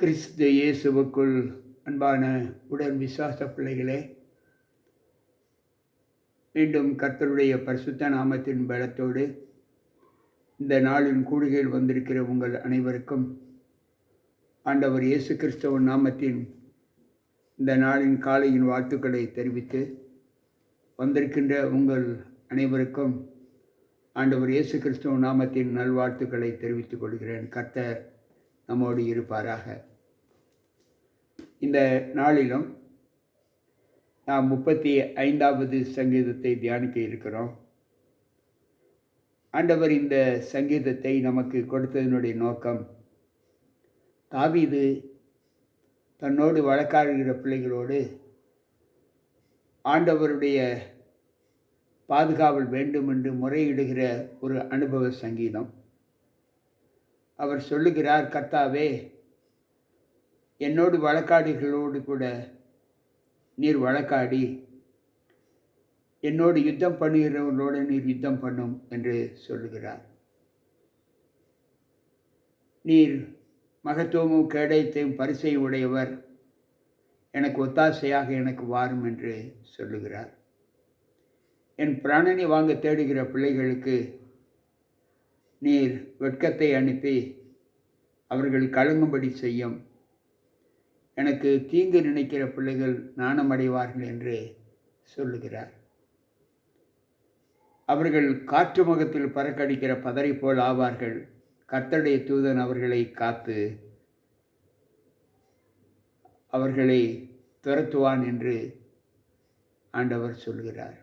கிறிஸ்து இயேசுவுக்குள் அன்பான உடன் விசுவாச பிள்ளைகளே, மீண்டும் கர்த்தருடைய பரிசுத்த நாமத்தின் பலத்தோடு இந்த நாளின் கூடுகையில் வந்திருக்கிற உங்கள் அனைவருக்கும் ஆண்டவர் இயேசு கிறிஸ்துவின் நாமத்தின் இந்த நாளின் காலையின் வாழ்த்துக்களை தெரிவித்து, வந்திருக்கின்ற உங்கள் அனைவருக்கும் ஆண்டவர் இயேசு கிறிஸ்துவின் நாமத்தின் நல்வாழ்த்துக்களை தெரிவித்துக் கொள்கிறேன். கர்த்தர் நம்மோடு இருப்பாராக. இந்த நாளிலும் நாம் 35வது சங்கீதத்தை தியானிக்க இருக்கிறோம். ஆண்டவர் இந்த சங்கீதத்தை நமக்கு கொடுத்ததனுடைய நோக்கம், தாவீது தன்னோடு வழக்காடுகிற பிள்ளைகளோடு ஆண்டவருடைய பாதுகாவல் வேண்டும் என்று முறையிடுகிற ஒரு அனுபவ சங்கீதம். அவர் சொல்லுகிறார், கர்த்தாவே, என்னோடு வழக்காடுகளோடு கூட நீர் வழக்காடி என்னோடு யுத்தம் பண்ணுகிறவர்களோடு நீர் யுத்தம் பண்ணும் என்று சொல்லுகிறார். நீர் மகத்துவமும் கேடயத்தையும் பரிசை உடையவர், எனக்கு ஒத்தாசையாக எனக்கு வாரும் என்று சொல்லுகிறார். என் பிராணனை வாங்க தேடுகிற பிள்ளைகளுக்கு நீர் வெட்கத்தை அனுப்பி அவர்கள் கலங்கும்படி செய்யும். எனக்கு தீங்கு நினைக்கிற பிள்ளைகள் நாணமடைவார்கள் என்று சொல்லுகிறார். அவர்கள் காற்று முகத்தில் பறக்கடிக்கிற பதரை போல் ஆவார்கள். கர்த்தருடைய தூதன் அவர்களை காத்து அவர்களை துரத்துவான் என்று ஆண்டவர் சொல்கிறார்.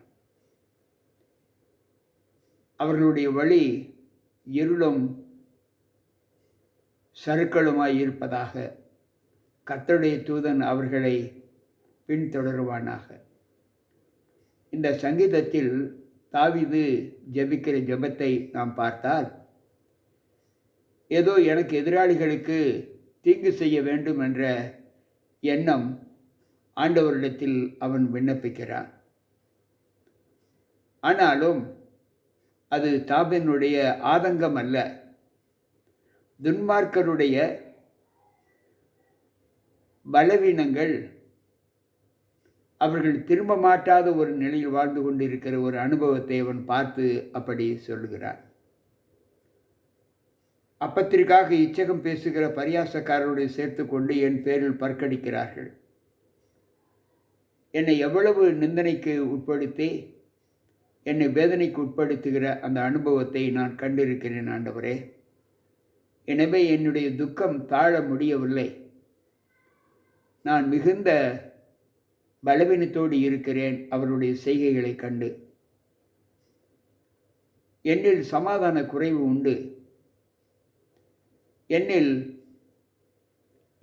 அவர்களுடைய வழி இருளும் சறுக்களுமாய் இருப்பதாக, கர்த்தருடைய தூதன் அவர்களை பின்தொடருவானாக. இந்த சங்கீதத்தில் தாவீது ஜெபிக்கிற ஜெபத்தை நாம் பார்த்தால், ஏதோ எனக்கு எதிராளிகளுக்கு தீங்கு செய்ய வேண்டும் என்ற எண்ணம் ஆண்டவரிடத்தில் அவன் விண்ணப்பிக்கிறான். ஆனாலும் அது தாவீதுடைய ஆதங்கம் அல்ல, துன்மார்க்கருடைய பலவீனங்கள், அவர்கள் திரும்ப மாட்டாத ஒரு நிலையில் வாழ்ந்து கொண்டிருக்கிற ஒரு அனுபவத்தை அவன் பார்த்து அப்படி சொல்லுகிறார். அப்பத்திற்காக இச்சகம் பேசுகிற பரியாசக்காரருடைய சேர்த்து கொண்டு என் பேரில் பற்கடிக்கிறார்கள். என்னை எவ்வளவு நிந்தனைக்கு உட்படுத்தி என்னை வேதனைக்கு உட்படுத்துகிற அந்த அனுபவத்தை நான் கண்டிருக்கிறேன் ஆண்டவரே. எனவே என்னுடைய துக்கம் தாழ முடியவில்லை. நான் மிகுந்த பலவீனத்தோடு இருக்கிறேன் அவருடைய செய்கைகளை கண்டு. என்னில் சமாதான குறைவு உண்டு. என்னில்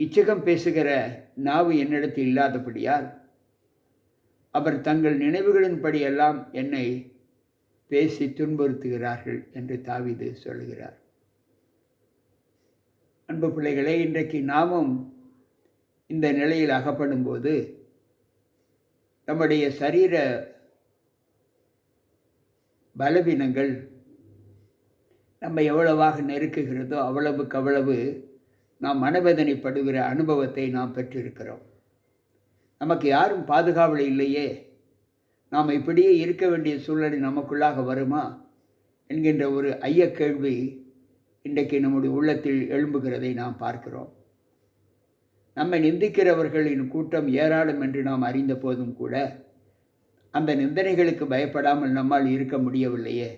இச்சகம் பேசுகிற நாவு என்னிடத்தில் இல்லாதபடியால் அவர் தங்கள் நினைவுகளின்படி எல்லாம் என்னை பேசி துன்புறுத்துகிறார்கள் என்று தாவீது சொல்கிறார். அன்பு பிள்ளைகளே, இன்றைக்கு நாமும் இந்த நிலையில் அகப்படும் போது நம்முடைய சரீர பலவீனங்கள் நம்ம எவ்வளவாக நெருக்குகிறதோ அவ்வளவுக்கு அவ்வளவு நாம் மனவேதனைப்படுகிற அனுபவத்தை நாம் பெற்றிருக்கிறோம். நமக்கு யாரும் பாதுகாவல் இல்லையே, நாம் இப்படியே இருக்க வேண்டிய சூழ்நிலை நமக்குள்ளாக வருமா என்கின்ற ஒரு ஐயக்கேள்வி இன்றைக்கு நம்முடைய உள்ளத்தில் எழும்புகிறதை நாம் பார்க்கிறோம். நம்மை நிந்திக்கிறவர்களின் கூட்டம் ஏராளம் என்று நாம் அறிந்த போதும் கூட அந்த நிந்தனைகளுக்கு பயப்படாமல் நம்மால் இருக்க முடியவில்லையே.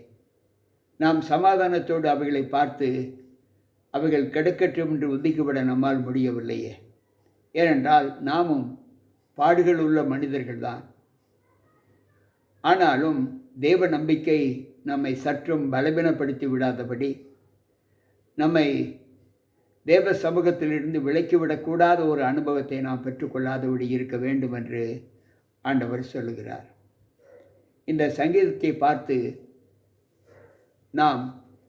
நாம் சமாதானத்தோடு அவைகளை பார்த்து அவைகள் கெடுக்கட்டும் என்று ஒதுக்கிவிட நம்மால் முடியவில்லையே. ஏனென்றால் நாமும் பாடுகள் உள்ள மனிதர்கள்தான். ஆனாலும் தேவ நம்பிக்கை நம்மை சற்றும் பலவீனப்படுத்தி விடாதபடி, நம்மை தேவ சமூகத்திலிருந்து விலக்கிவிடக்கூடாத ஒரு அனுபவத்தை நாம் பெற்றுக்கொள்ளாதபடி இருக்க வேண்டும் என்று ஆண்டவர் சொல்லுகிறார். இந்த சங்கீதத்தை பார்த்து நாம்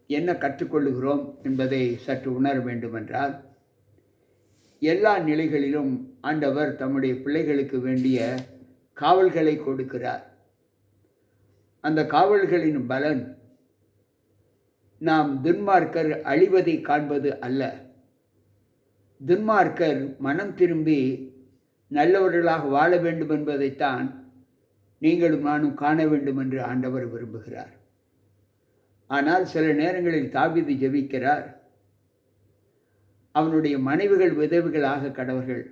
என்ன கற்றுக்கொள்ளுகிறோம் என்பதை சற்று உணர வேண்டுமென்றால், எல்லா நிலைகளிலும் ஆண்டவர் தம்முடைய பிள்ளைகளுக்கு வேண்டிய காவல்களை கொடுக்கிறார். அந்த காவல்களின் பலன் நாம் துன்மார்க்கர் அழிவதை காண்பது அல்ல, துன்மார்க்கர் மனம் திரும்பி நல்லவர்களாக வாழ வேண்டும் என்பதைத்தான் நீங்களும் நானும் காண வேண்டும் என்று ஆண்டவர் விரும்புகிறார். ஆனால் சில நேரங்களில் தாவீது ஜெபிக்கிறார், அவனுடைய மனைவிகள் விதவைகளாக கடவர்கள்,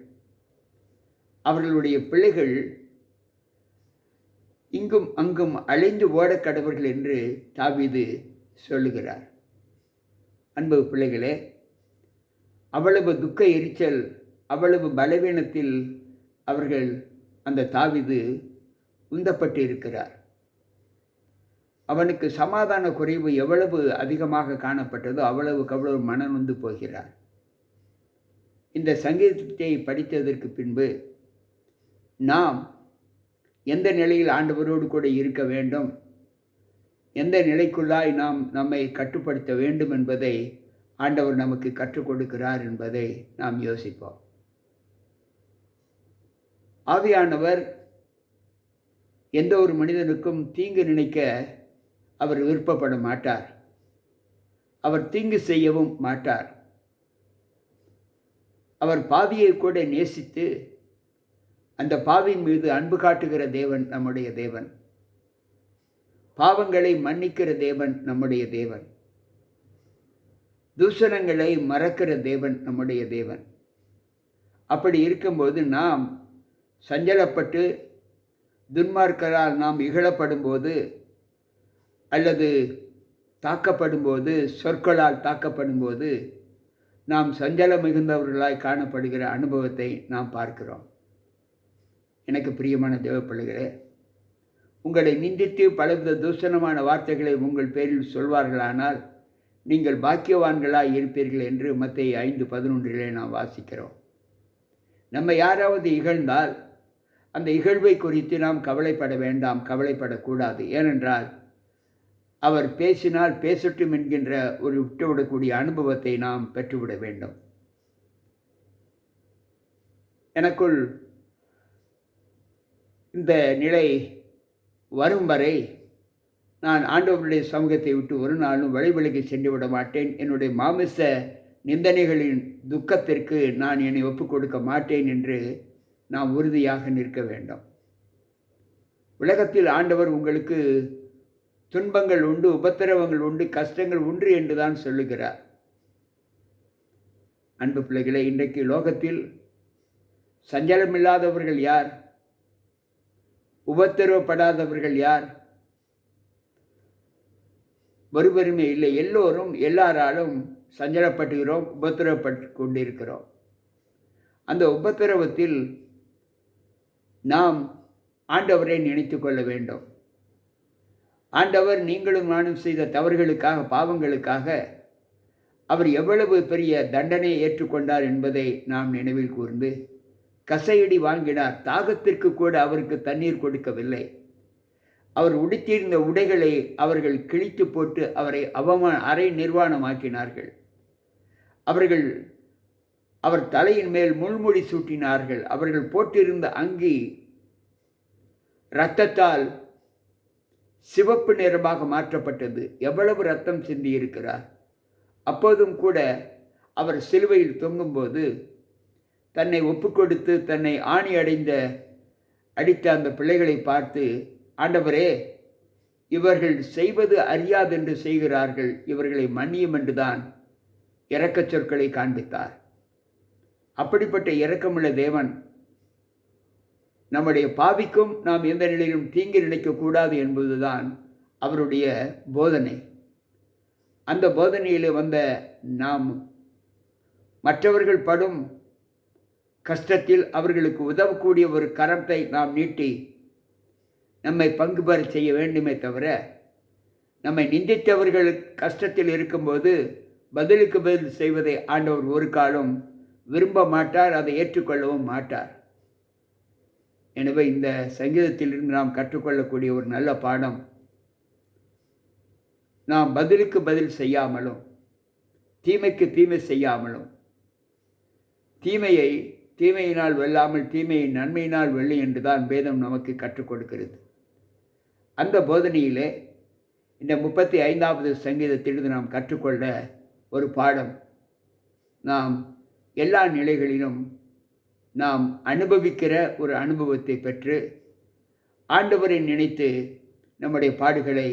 அவர்களுடைய பிள்ளைகள் இங்கும் அங்கும் அழிந்து ஓட கடவர்கள் என்று தாவீது சொல்லுகிறார். அன்பு பிள்ளைகளே, அவ்வளவு துக்க எரிச்சல், அவ்வளவு பலவீனத்தில் அவர்கள் அந்த தாவீது உந்தப்பட்டு இருக்கிறார். அவனுக்கு சமாதான குறைவு எவ்வளவு அதிகமாக காணப்பட்டதோ அவ்வளவு மனம் நொந்து போகிறார். இந்த சங்கீதத்தை படித்ததற்கு பின்பு நாம் எந்த நிலையில் ஆண்டவரோடு கூட இருக்க வேண்டும், எந்த நிலைக்குள்ளாய் நாம் நம்மை கட்டுப்படுத்த வேண்டும் என்பதை ஆண்டவர் நமக்கு கற்றுக் கொடுக்கிறார் என்பதை நாம் யோசிப்போம். ஆவியானவர் எந்த ஒரு மனிதனுக்கும் தீங்கு நினைக்க அவர் விருப்பப்பட மாட்டார். அவர் தீங்கு செய்யவும் மாட்டார். அவர் பாவியை கூட நேசித்து அந்த பாவியின் மீது அன்பு காட்டுகிற தேவன் நம்முடைய தேவன். பாவங்களை மன்னிக்கிற தேவன் நம்முடைய தேவன். தூஷணங்களை மறக்கிற தேவன் நம்முடைய தேவன். அப்படி இருக்கும்போது நாம் சஞ்சலப்பட்டு துன்மார்க்கரால் நாம் இகழப்படும் போது அல்லது தாக்கப்படும் போது, சொற்களால் தாக்கப்படும் போது நாம் சஞ்சலம் மிகுந்தவர்களாய் காணப்படுகிற அனுபவத்தை நாம் பார்க்கிறோம். எனக்கு பிரியமான தேவ பிள்ளைகளே, உங்களை நிந்தித்து பலவித தூஷணமான வார்த்தைகளை உங்கள் பேரில் சொல்வார்களானால் நீங்கள் பாக்கியவான்களாய் இருப்பீர்கள் என்று மத்தேயு 5:11 நாம் வாசிக்கிறோம். நம்ம யாராவது இகழ்ந்தால் அந்த இகழ்வை குறித்து நாம் கவலைப்பட வேண்டாம், கவலைப்படக்கூடாது. ஏனென்றால் அவர் பேசினால் பேசட்டும் என்கின்ற ஒரு விட்டுவிடக்கூடிய அனுபவத்தை நாம் பெற்றுவிட வேண்டும். எனக்குள் இந்த நிலை வரும் வரை நான் ஆண்டவருடைய சமூகத்தை விட்டு ஒரு நாளும் வழிவிலகி சென்று விட மாட்டேன். என்னுடைய மாமிச நிந்தனைகளின் துக்கத்திற்கு நான் என்னை ஒப்புக் கொடுக்க மாட்டேன் என்று நாம் உறுதியாக நிற்க வேண்டும். உலகத்தில் ஆண்டவர் உங்களுக்கு துன்பங்கள் உண்டு, உபத்திரவங்கள் உண்டு, கஷ்டங்கள் உண்டு என்று தான் சொல்லுகிறார். அன்பு பிள்ளைகளை, இன்றைக்கு லோகத்தில் சஞ்சலமில்லாதவர்கள் யார்? உபத்திரவப்படாதவர்கள் யார்? ஒருவருமே இல்லை. எல்லோரும் எல்லாராலும் சஞ்சலப்படுகிறோம், உபத்திரவப்பட்டு கொண்டிருக்கிறோம். அந்த உபத்திரவத்தில் நாம் ஆண்டவரை நினைத்து கொள்ள வேண்டும். ஆண்டவர் நீங்களும் நானும் செய்த தவறுகளுக்காக, பாவங்களுக்காக அவர் எவ்வளவு பெரிய தண்டனையை ஏற்றுக்கொண்டார் என்பதை நாம் நினைவில் கூர்ந்து, கசையடி வாங்கினார். தாகத்திற்கு கூட அவருக்கு தண்ணீர் கொடுக்கவில்லை. அவர் உடுத்தியிருந்த உடைகளை அவர்கள் கிழித்து போட்டு அவரை அரை நிர்வாணமாக்கினார்கள். அவர் தலையின் மேல் முள்முடி சூட்டினார்கள். அவர்கள் போட்டிருந்த அங்கி இரத்தத்தால் சிவப்பு நிறமாக மாற்றப்பட்டது. எவ்வளவு இரத்தம் சிந்தியிருக்கிறார்! அப்போதும் கூட அவர் சிலுவையில் தொங்கும்போது தன்னை ஒப்புக்கொடுத்து தன்னை ஆணி அடித்த அந்த பிள்ளைகளை பார்த்து, ஆண்டவரே, இவர்கள் செய்வது அறியாதென்று செய்கிறார்கள், இவர்களை மன்னியும் என்றுதான் இரக்கச் சொற்களை காண்பித்தார். அப்படிப்பட்ட இரக்கமுள்ள தேவன் நம்முடைய பாவிக்கும் நாம் எந்த நிலையிலும் தீங்கு நினைக்கக்கூடாது என்பதுதான் அவருடைய போதனை. அந்த போதனையில் வந்த நாம் மற்றவர்கள் படும் கஷ்டத்தில் அவர்களுக்கு உதவக்கூடிய ஒரு கரத்தை நாம் நீட்டி நம்மை பங்கு பெற செய்ய வேண்டுமே தவிர, நம்மை நிந்தித்தவர்கள் கஷ்டத்தில் இருக்கும்போது பதிலுக்கு பதில் செய்வதை ஆண்டவர் ஒரு காலம் விரும்ப மாட்டார், அதை ஏற்றுக்கொள்ளவும் மாட்டார். எனவே இந்த சங்கீதத்திலிருந்து நாம் கற்றுக்கொள்ளக்கூடிய ஒரு நல்ல பாடம், நாம் பதிலுக்கு பதில் செய்யாமலும் தீமைக்கு தீமை செய்யாமலும், தீமையினால் வெல்லாமல் தீமையை நன்மையினால் வெல்லு என்றுதான் வேதம் நமக்கு கற்றுக் கொடுக்கிறது. அந்த போதனையிலே இந்த 35வது சங்கீதத்திலிருந்து நாம் கற்றுக்கொள்ள ஒரு பாடம், நாம் எல்லா நிலைகளிலும் நாம் அனுபவிக்கிற ஒரு அனுபவத்தை பெற்று ஆண்டவரை நினைத்து நம்முடைய பாடுகளை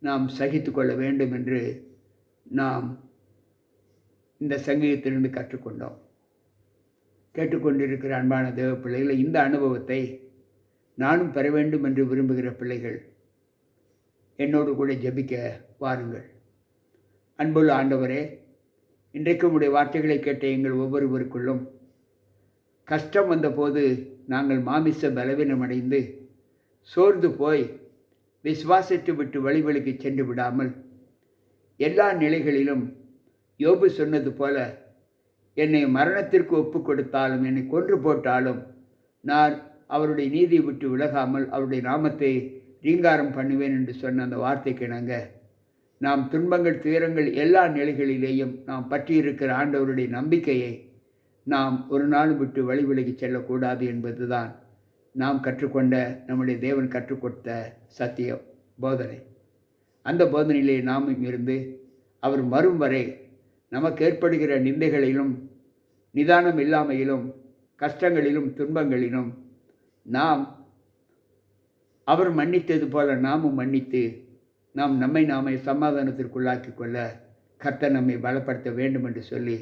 நாம் சகித்து கொள்ள வேண்டும் என்று நாம் இந்த சங்கீதத்திலிருந்து கற்றுக்கொண்டோம். கேட்டுக்கொண்டிருக்கிற அன்பான தேவ பிள்ளைகளை, இந்த அனுபவத்தை நானும் பெற வேண்டும் என்று விரும்புகிற பிள்ளைகள் என்னோடு கூட ஜெபிக்க வாருங்கள். அன்புள்ள ஆண்டவரே, இன்றைக்கு உம்முடைய வார்த்தைகளை கேட்ட எங்கள் ஒவ்வொருவருக்குள்ளும் கஷ்டம் வந்தபோது நாங்கள் மாமிச பலவீனமடைந்து சோர்ந்து போய் விசுவாசத்தை விட்டு வழிவழிக்கு சென்று விடாமல், எல்லா நிலைகளிலும் யோபு சொன்னது போல, என்னை மரணத்திற்கு ஒப்பு கொடுத்தாலும் என்னை கொன்று போட்டாலும் நான் அவருடைய நீதியை விட்டு விலகாமல் அவருடைய நாமத்தை ரீங்காரம் பண்ணுவேன் என்று சொன்ன அந்த வார்த்தைக்கு இணங்க, நாம் துன்பங்கள் துயரங்கள் எல்லா நிலைகளிலேயும் நாம் பற்றியிருக்கிற ஆண்டவருடைய நம்பிக்கையை நாம் ஒரு நாள் விட்டு வழிவிலகி செல்லக்கூடாது என்பதுதான் நாம் கற்றுக்கொண்ட, நம்முடைய தேவன் கற்றுக் கொடுத்த சத்திய போதனை. அந்த போதனையிலே நாமும் இருந்து அவர் வரும் வரை நமக்கு ஏற்படுகிற நிந்தைகளிலும் நிதானம் இல்லாமையிலும் கஷ்டங்களிலும் துன்பங்களிலும் நாம் அவர் மன்னித்தது போல நாமும் மன்னித்து நாம் நம்மை சமாதானத்திற்குள்ளாக்கி கொள்ள கர்த்தர் நம்மை பலப்படுத்த வேண்டும் என்று சொல்லி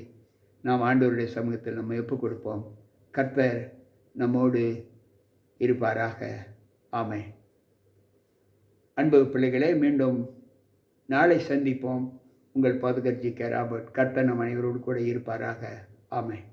நாம் ஆண்டவருடைய சமூகத்தில் நம்ம ஒப்புக் கொடுப்போம். கர்த்தர் நம்மோடு இருப்பாராக. ஆமென். அன்பு பிள்ளைகளே, மீண்டும் நாளை சந்திப்போம். உங்கள் பாதுகாப்பு ராபர்ட். கர்த்தர் நம் அனைவரோடு கூட இருப்பாராக. ஆமென்.